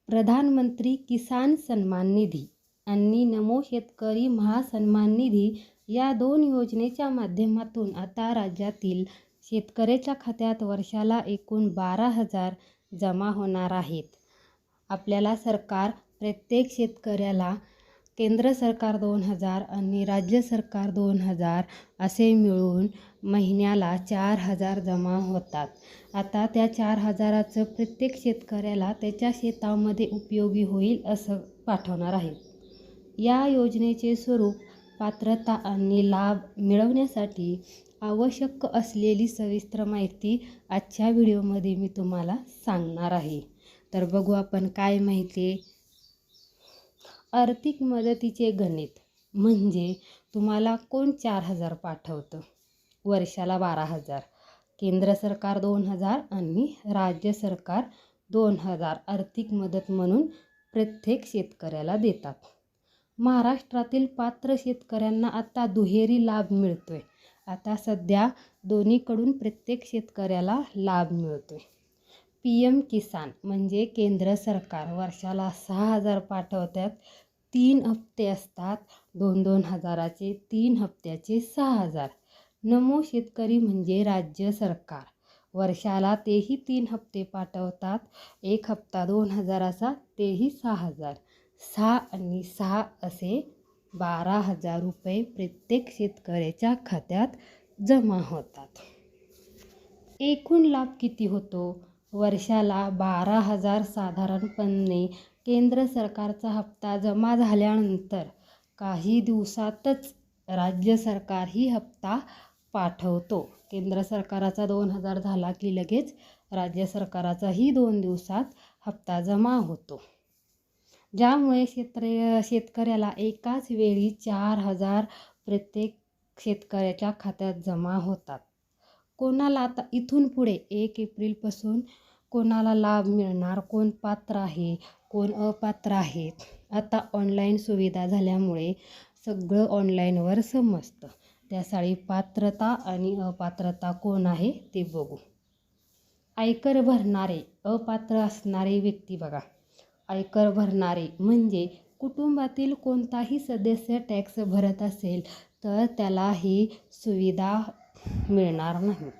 प्रधानमंत्री किसान सन्मान निधी आणि नमो शेतकरी महासन्मान निधी या दोन योजनेच्या माध्यमातून आता राज्यातील शेतकऱ्याच्या खात्यात वर्षाला एकूण 12,000 जमा होणार आहेत. आपल्याला सरकार प्रत्येक शेतकऱ्याला केंद्र सरकार 2,000 आणि राज्य सरकार 2,000 असे मिळून महिन्याला 4,000 जमा होतात. आता त्या 4,000चं प्रत्येक शेतकऱ्याला त्याच्या शेतामध्ये उपयोगी होईल असं पाठवणार आहे. या योजनेचे स्वरूप, पात्रता आणि लाभ मिळवण्यासाठी आवश्यक असलेली सविस्तर माहिती आजच्या व्हिडिओमध्ये मी तुम्हाला सांगणार आहे. तर बघू आपण काय माहिती आहे. आर्थिक मदतीचे गणित म्हणजे तुम्हाला कोण 4,000 पाठवतं? वर्षाला 12,000. केंद्र सरकार 2,000 आणि राज्य सरकार 2,000 आर्थिक मदत म्हणून प्रत्येक शेतकऱ्याला देतात. महाराष्ट्रातील पात्र शेतकऱ्यांना आता दुहेरी लाभ मिळतोय. आता सध्या दोन्हीकडून प्रत्येक शेतकऱ्याला लाभ मिळतोय. PM किसान म्हणजे केंद्र सरकार वर्षाला 6,000 पाठवतात. 3 हप्ते असतात, 2-2 हजाराचे. 3 हप्त्याचे 6,000. नमो शेतकरी म्हणजे राज्य सरकार वर्षाला तेही 3 हप्ते पाठवतात. 1 हप्ता 2,000चा, तेही 6,000. 6 आणि 6 असे 12,000 रुपये प्रत्येक शेतकऱ्याच्या खात्यात जमा होतात. एकूण लाभ किती होतो? वर्षाला 12,000. साधारणपणे केंद्र सरकारचा हप्ता जमा झाल्यानंतर काही दिवसातच राज्य सरकारही हप्ता पाठवतो. केंद्र सरकाराचा 2,000 झाला की लगेच राज्य सरकाराचाही 2 दिवसात हप्ता जमा होतो. ज्यामुळे शेतकऱ्याला एकाच वेळी 4,000 प्रत्येक शेतकऱ्याच्या खात्यात जमा होतात. कोणाला आता इथून पुढे 1 एप्रिलपासून कोणाला लाभ मिळणार, कोण पात्र आहे, कोण अपात्र आहेत, आता ऑनलाईन सुविधा झाल्यामुळे सगळं ऑनलाईनवर समजतं. त्यासाठी पात्रता आणि अपात्रता कोण आहे ते बघू. आयकर भरणारे, अपात्र असणारे व्यक्ती बघा. आयकर भरणारे म्हणजे कुटुंबातील कोणताही सदस्य टॅक्स भरत असेल तर त्याला ही सुविधा मिळणार नाही.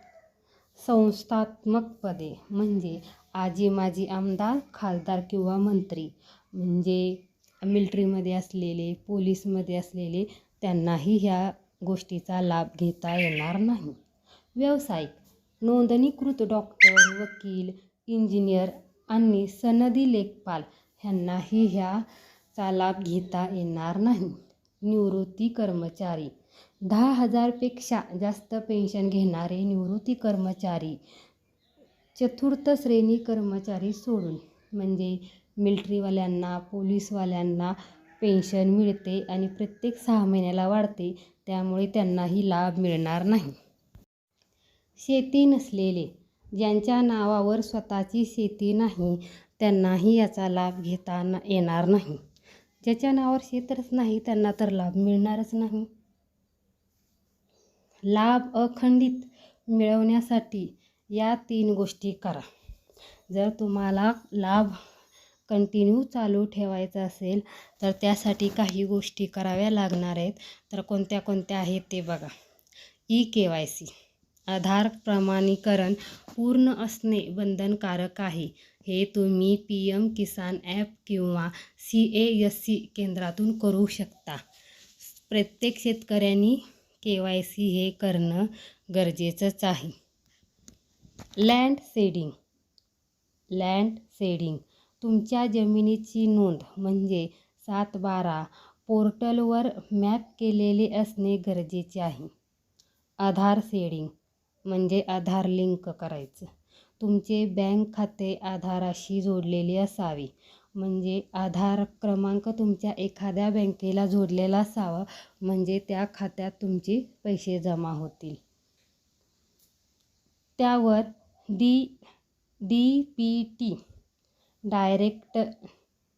संस्थात्मक पदे म्हणजे आजी माजी आमदार, खासदार किंवा मंत्री म्हणजे मिलिटरीमध्ये असलेले, पोलीसमध्ये असलेले त्यांनाही ह्या गोष्टीचा लाभ घेता येणार नाही. व्यावसायिक, नोंदणीकृत डॉक्टर, वकील, इंजिनियर आणि सनदी लेखपाल ह्यांनाही ह्याचा लाभ घेता येणार नाही. निवृत्ती कर्मचारी, 10,000 पेक्षा जास्त पेन्शन घेणारे निवृत्ती कर्मचारी, चतुर्थ श्रेणी कर्मचारी सोडून म्हणजे मिलिटरीवाल्यांना, पोलीसवाल्यांना पेन्शन मिळते आणि प्रत्येक 6 महिन्याला वाढते, त्यामुळे त्यांनाही लाभ मिळणार नाही. शेती नसलेले, ज्यांच्या नावावर स्वतःची शेती नाही त्यांनाही याचा लाभ घेता येणार नाही. ज्याच्या नावावर शेतच नाही त्यांना तर लाभ मिळणारच नाही. लाभ अखंडित मिळवण्यासाठी या 3 गोष्टी करा. जर तुम्हाला लाभ कंटिन्यू चालू ठेवायचा असेल तर त्यासाठी काही गोष्टी कराव्या लागणार आहेत. तर कोणत्या कोणत्या आहेत ते बघा. KYC, आधार प्रमाणीकरण पूर्ण असणे बंधनकारक आहे. हे तुम्ही PM किसान ॲप किंवा CASC केंद्रातून करू शकता. प्रत्येक शेतकऱ्यांनी KYC हे करणं गरजेचंच आहे. लँड सेडिंग तुमच्या जमिनीची नोंद म्हणजे 7/12 पोर्टलवर मॅप केलेले असणे गरजेचे आहे. आधार सेडिंग म्हणजे आधार लिंक करायचं. तुमचे बँक खाते आधाराशी जोडलेले असावे. म्हणजे आधार क्रमांक तुमच्या एखाद्या बँकेला जोडलेला असावा, म्हणजे त्या खात्यात तुमचे पैसे जमा होतील. त्यावर DPT डायरेक्ट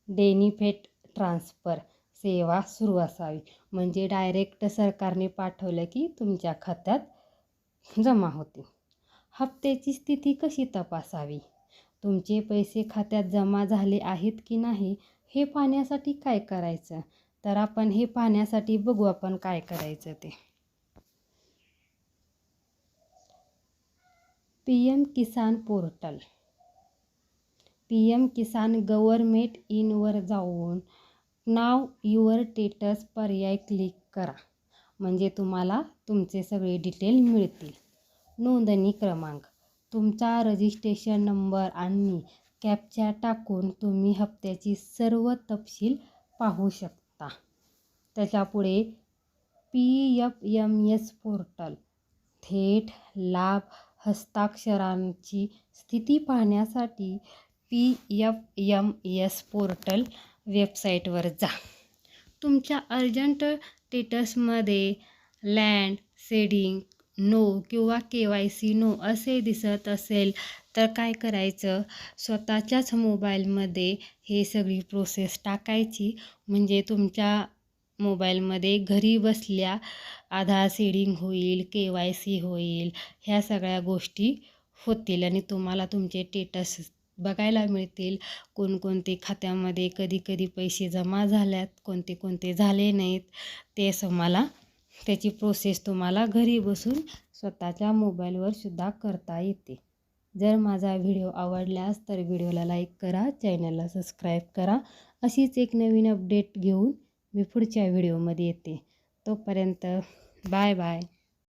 बेनिफिट ट्रान्सफर सेवा सुरू असावी. म्हणजे डायरेक्ट सरकारने पाठवलं की तुमच्या खात्यात जमा होते. हप्त्याची स्थिती कशी तपासावी? तुमचे पैसे खात्यात जमा झाले आहेत की नाही हे पाहण्यासाठी काय करायचं, तर आपण हे पाहण्यासाठी बघू आपण काय करायचं ते. PM किसान पोर्टल, PM किसान गव्हर्मेंट इनवर जाऊन नाव युअर स्टेटस पर्याय क्लिक करा. म्हणजे तुम्हाला तुमचे सगळे डिटेल मिळतील. नोंदणी क्रमांक, तुमचा रजिस्ट्रेशन नंबर आणि कॅप्चा टाकून तुम्ही हप्त्याची सर्व तपशील पाहू शकता. त्याच्यापुढे PFMS पोर्टल, थेट लाभ हस्ताक्षरांची स्थिती पाहण्यासाठी PFMS पोर्टल वेबसाईटवर जा. तुमच्या अर्जंट स्टेटसमध्ये लँड सेडिंग नो किंवा KYC नो असे दिसत असेल तर काय करायचं, स्वतःच्याच मोबाईलमध्ये हे सगळी प्रोसेस टाकायची. म्हणजे तुमच्या मोबाईलमध्ये घरी बसल्या आधार सेडिंग होईल, KYC होईल, ह्या सगळ्या गोष्टी होतील आणि तुम्हाला तुमचे स्टेटस बघायला मिळतील. कोणकोणते खात्यामध्ये कधी कधी पैसे जमा झाल्यात, कोणते कोणते झाले नाहीत, ते तुम्हाला त्याची प्रोसेस तुम्हाला घरी बसून स्वतःच्या मोबाईलवर सुद्धा करता येते. जर माझा व्हिडिओ आवडल्यास तर व्हिडिओला लाईक करा, चॅनलला सबस्क्राईब करा. अशीच एक नवीन अपडेट घेऊन मी पुढच्या व्हिडिओमध्ये येते. तोपर्यंत बाय बाय.